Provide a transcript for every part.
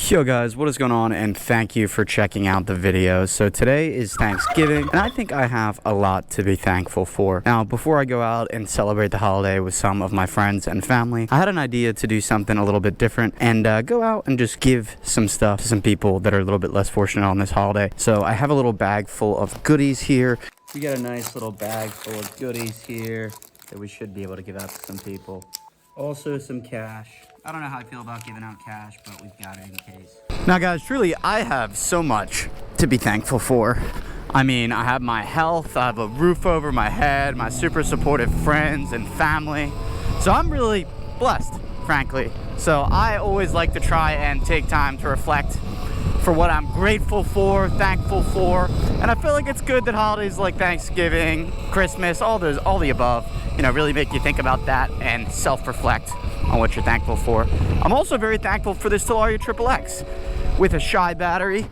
Yo guys, what is going on, and thank you for checking out the video. So today is Thanksgiving, and I think I have a lot to be thankful for. Now, before I go out and celebrate the holiday with some of my friends and family, I had an idea to do something a little bit different and go out and just give some stuff to some people that are a little bit less fortunate on this holiday. So I have a little bag full of goodies here. We got a nice little bag full of goodies here that we should be able to give out to some people. Also some cash. I don't know how I feel about giving out cash, but we've got it in case. Now guys, truly, I have so much to be thankful for. I mean, I have my health, I have a roof over my head, my super supportive friends and family. So I'm really blessed, frankly. So I always like to try and take time to reflect for what I'm grateful for, thankful for. And I feel like it's good that holidays like Thanksgiving, Christmas, all the above, you know, really make you think about that and self-reflect on what you're thankful for. I'm also very thankful for this Telaria XXX with a Shy battery,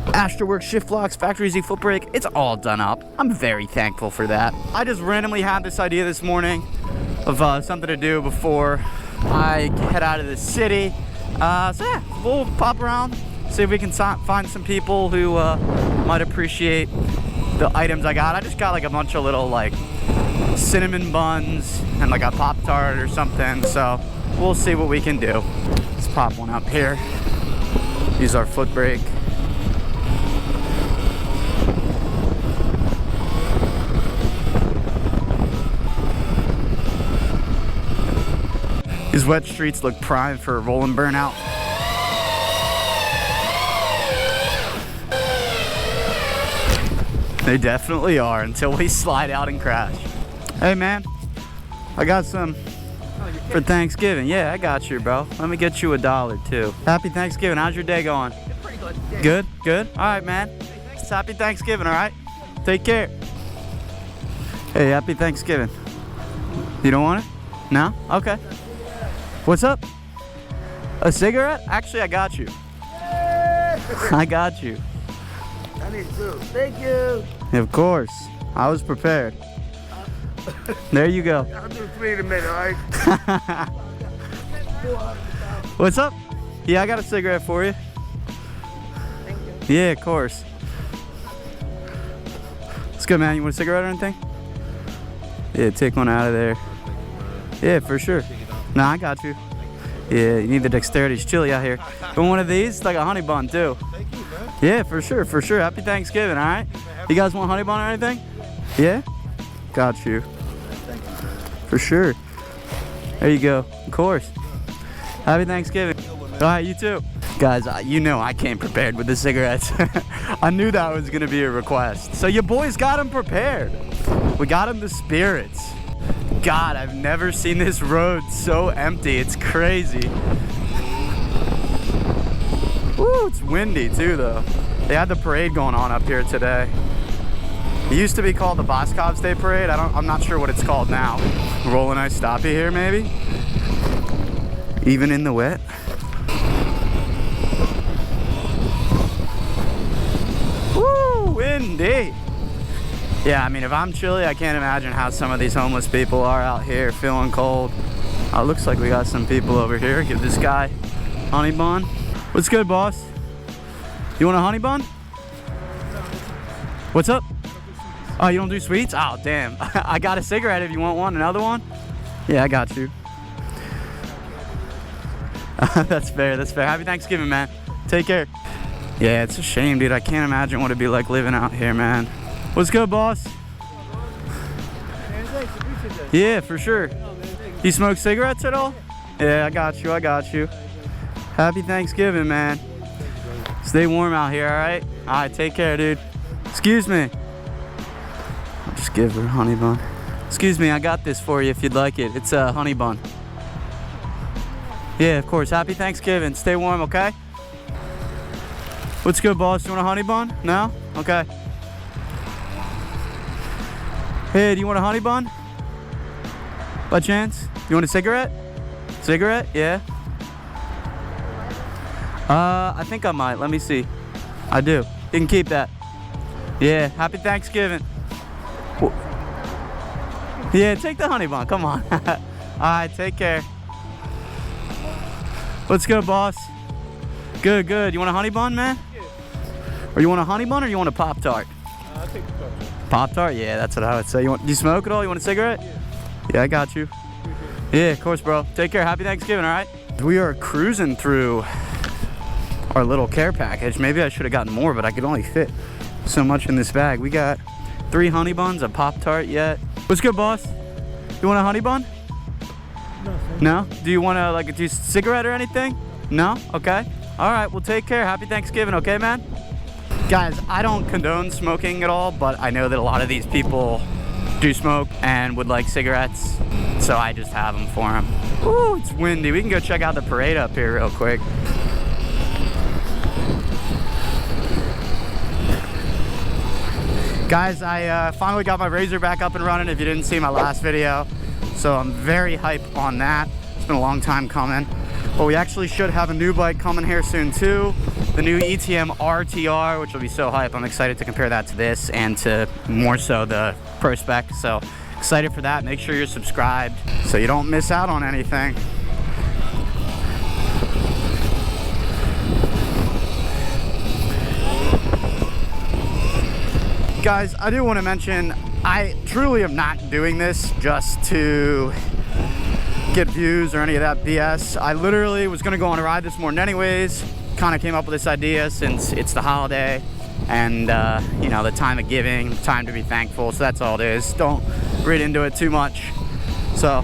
Astroworks shift locks, FactoryZ foot brake. It's all done up. I'm very thankful for that. I just randomly had this idea this morning of something to do before I head out of the city. So yeah, we'll pop around, see if we can find some people who might appreciate the items I got. I just got like a bunch of little like cinnamon buns and like a Pop-Tart or something, so we'll see what we can do. Let's pop one up here, use our foot brake. These wet streets look prime for a roll and burnout. They definitely are, until we slide out and crash. Hey man, I got some for Thanksgiving. Yeah, I got you, bro. Let me get you $1 too. Happy Thanksgiving. How's your day going? Pretty good. Good, good. All right, man. It's happy Thanksgiving, all right? Take care. Hey, happy Thanksgiving. You don't want it? No? Okay. What's up? A cigarette? Actually, I got you. I got you. I need two. Thank you. Of course. I was prepared. There you go. I'll do 3 in a minute, all right? What's up? Yeah, I got a cigarette for you. Thank you. Yeah, of course. It's good, man. You want a cigarette or anything? Yeah, take one out of there. Yeah, for sure. No, I got you. Yeah, you need the dexterity. It's chilly out here. Want one of these? It's like a honey bun, too. Thank you, man. Yeah, for sure, for sure. Happy Thanksgiving, all right? You guys want honey bun or anything? Yeah? Got you. For sure. There you go. Of course. Happy Thanksgiving. All right, you too. Guys, you know I came prepared with the cigarettes. I knew that was going to be a request. So your boys got them prepared. We got them the spirits. God, I've never seen this road so empty. It's crazy. Woo, it's windy too, though. They had the parade going on up here today. It used to be called the Boscov State Parade. I'm not sure what it's called now. Rolling ice stoppy here, maybe? Even in the wet? Woo, windy. Yeah, I mean, if I'm chilly, I can't imagine how some of these homeless people are out here feeling cold. Oh, it looks like we got some people over here. Give this guy honey bun. What's good, boss? You want a honey bun? What's up? Oh, you don't do sweets? Oh, damn. I got a cigarette if you want one. Another one? Yeah, I got you. That's fair, that's fair. Happy Thanksgiving, man. Take care. Yeah, it's a shame, dude. I can't imagine what it'd be like living out here, man. What's good, boss? Yeah, for sure. You smoke cigarettes at all? Yeah, I got you, I got you. Happy Thanksgiving, man. Stay warm out here, all right? All right, take care, dude. Excuse me. I'll just give her a honey bun. Excuse me, I got this for you if you'd like it. It's a honey bun. Yeah, of course. Happy Thanksgiving. Stay warm, okay? What's good, boss? You want a honey bun? No? Okay. Hey, do you want a honey bun? By chance? You want a cigarette? Cigarette? Yeah. I think I might. Let me see. I do. You can keep that. Yeah. Happy Thanksgiving. Yeah, take the honey bun. Come on. All right, take care. What's good, boss? Good, good. You want a honey bun, man? Yeah. Or you want a honey bun or you want a Pop-Tart? I'll take the Pop-Tart. Pop-Tart? Yeah, that's what I would say. Do you smoke at all? You want a cigarette? Yeah. Yeah, I got you. Yeah, of course, bro. Take care. Happy Thanksgiving, all right? We are cruising through our little care package. Maybe I should have gotten more, but I could only fit so much in this bag. We got 3 honey buns, a Pop-Tart yet. What's good, boss? You want a honey bun? No? Do you want to, like, do a cigarette or anything? No? Okay. All right, well, take care. Happy Thanksgiving, okay, man? Guys, I don't condone smoking at all, but I know that a lot of these people do smoke and would like cigarettes, so I just have them for them. Ooh, it's windy. We can go check out the parade up here real quick. Guys, I finally got my razor back up and running if you didn't see my last video, so I'm very hyped on that. It's been a long time coming, but we actually should have a new bike coming here soon too. The new ETM RTR, which will be so hype. I'm excited to compare that to this and to more so the Pro Spec. So excited for that. Make sure you're subscribed so you don't miss out on anything. Guys, I do want to mention, I truly am not doing this just to get views or any of that BS. I literally was gonna go on a ride this morning anyways. Kind of came up with this idea since it's the holiday and you know, the time of giving, time to be thankful. So that's all it is. Don't read into it too much. So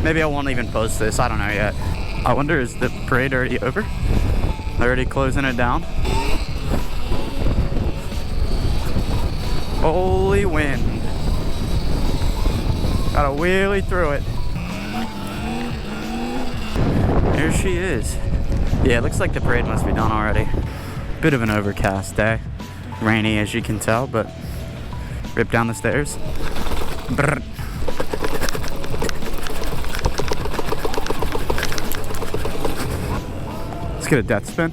maybe I won't even post this. I don't know yet. I wonder, is the parade already over? They're already closing it down. Holy wind. Got a wheelie through it. Here she is. Yeah, it looks like the parade must be done already. Bit of an overcast day. Rainy as you can tell, but rip down the stairs. Brr. Let's get a death spin.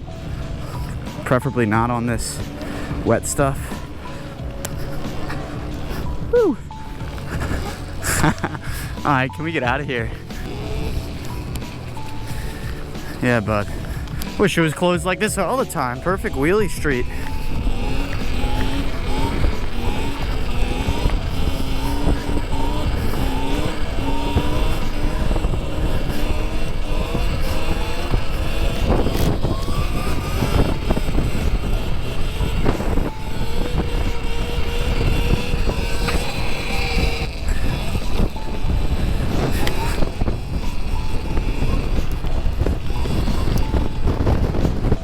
Preferably not on this wet stuff. Woo! Alright, can we get out of here? Yeah, bud. Wish it was closed like this all the time. Perfect wheelie street.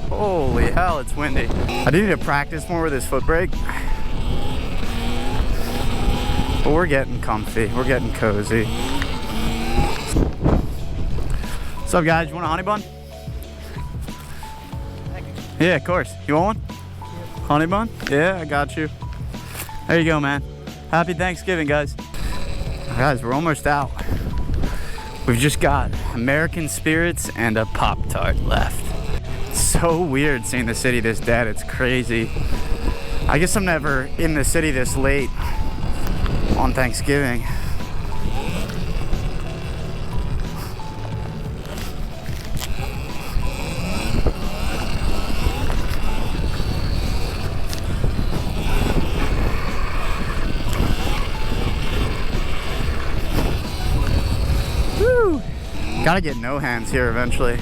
Holy hell, it's windy. I do need to practice more with this foot brake. But we're getting comfy. We're getting cozy. What's up, guys? You want a honey bun? Yeah, of course. You want one? Honey bun? Yeah, I got you. There you go, man. Happy Thanksgiving, guys. Guys, we're almost out. We've just got American Spirits and a Pop-Tart left. So weird seeing the city this dead. It's crazy. I guess I'm never in the city this late on Thanksgiving. Woo! Gotta get no hands here eventually.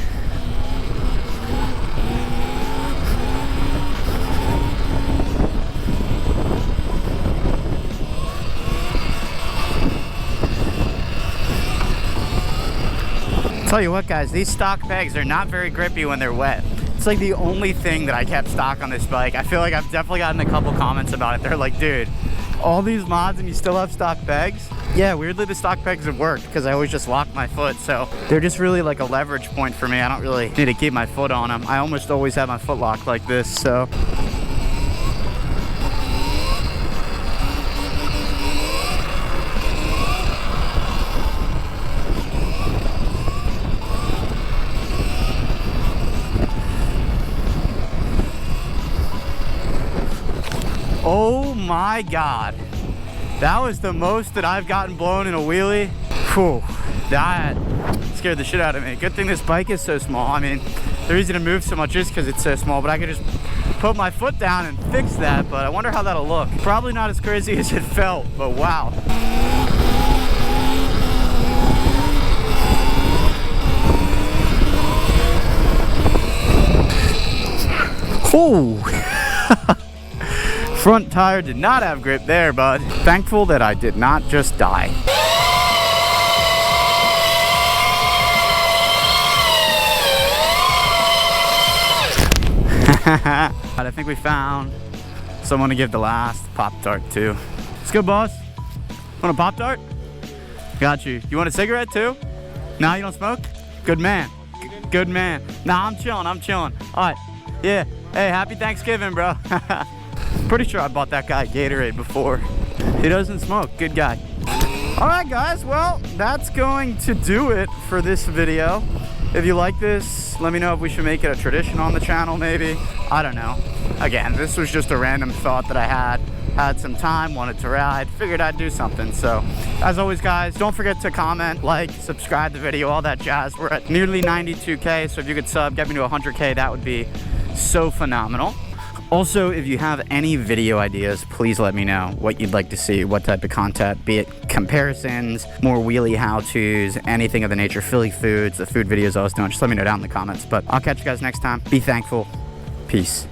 Tell you what, guys, these stock pegs are not very grippy when they're wet. It's like the only thing that I kept stock on this bike. I feel like I've definitely gotten a couple comments about it. They're like, dude, all these mods and you still have stock pegs? Yeah, weirdly the stock pegs have worked because I always just lock my foot. So they're just really like a leverage point for me. I don't really need to keep my foot on them. I almost always have my foot locked like this, so. Oh my God. That was the most that I've gotten blown in a wheelie. Whew, that scared the shit out of me. Good thing this bike is so small. I mean, the reason it moves so much is because it's so small, but I could just put my foot down and fix that, but I wonder how that'll look. Probably not as crazy as it felt, but wow. Oh! Front tire did not have grip there, bud. Thankful that I did not just die. I think we found someone to give the last Pop-Tart to. Let's go, boss. Want a Pop-Tart? Got you. You want a cigarette too? No, you don't smoke? Good man. Good man. Nah, I'm chilling. All right. Yeah. Hey, happy Thanksgiving, bro. Pretty sure I bought that guy Gatorade before. He doesn't smoke. Good guy. All right, guys. Well, that's going to do it for this video. If you like this, let me know if we should make it a tradition on the channel, maybe. I don't know. Again, this was just a random thought that I had some time, wanted to ride, figured I'd do something. So as always, guys, don't forget to comment, like, subscribe the video, all that jazz. We're at nearly 92K, so if you could sub, get me to 100K, that would be so phenomenal. Also, if you have any video ideas, please let me know what you'd like to see, what type of content, be it comparisons, more wheelie how-tos, anything of the nature, Philly foods, the food videos I was doing. Just let me know down in the comments. But I'll catch you guys next time. Be thankful. Peace.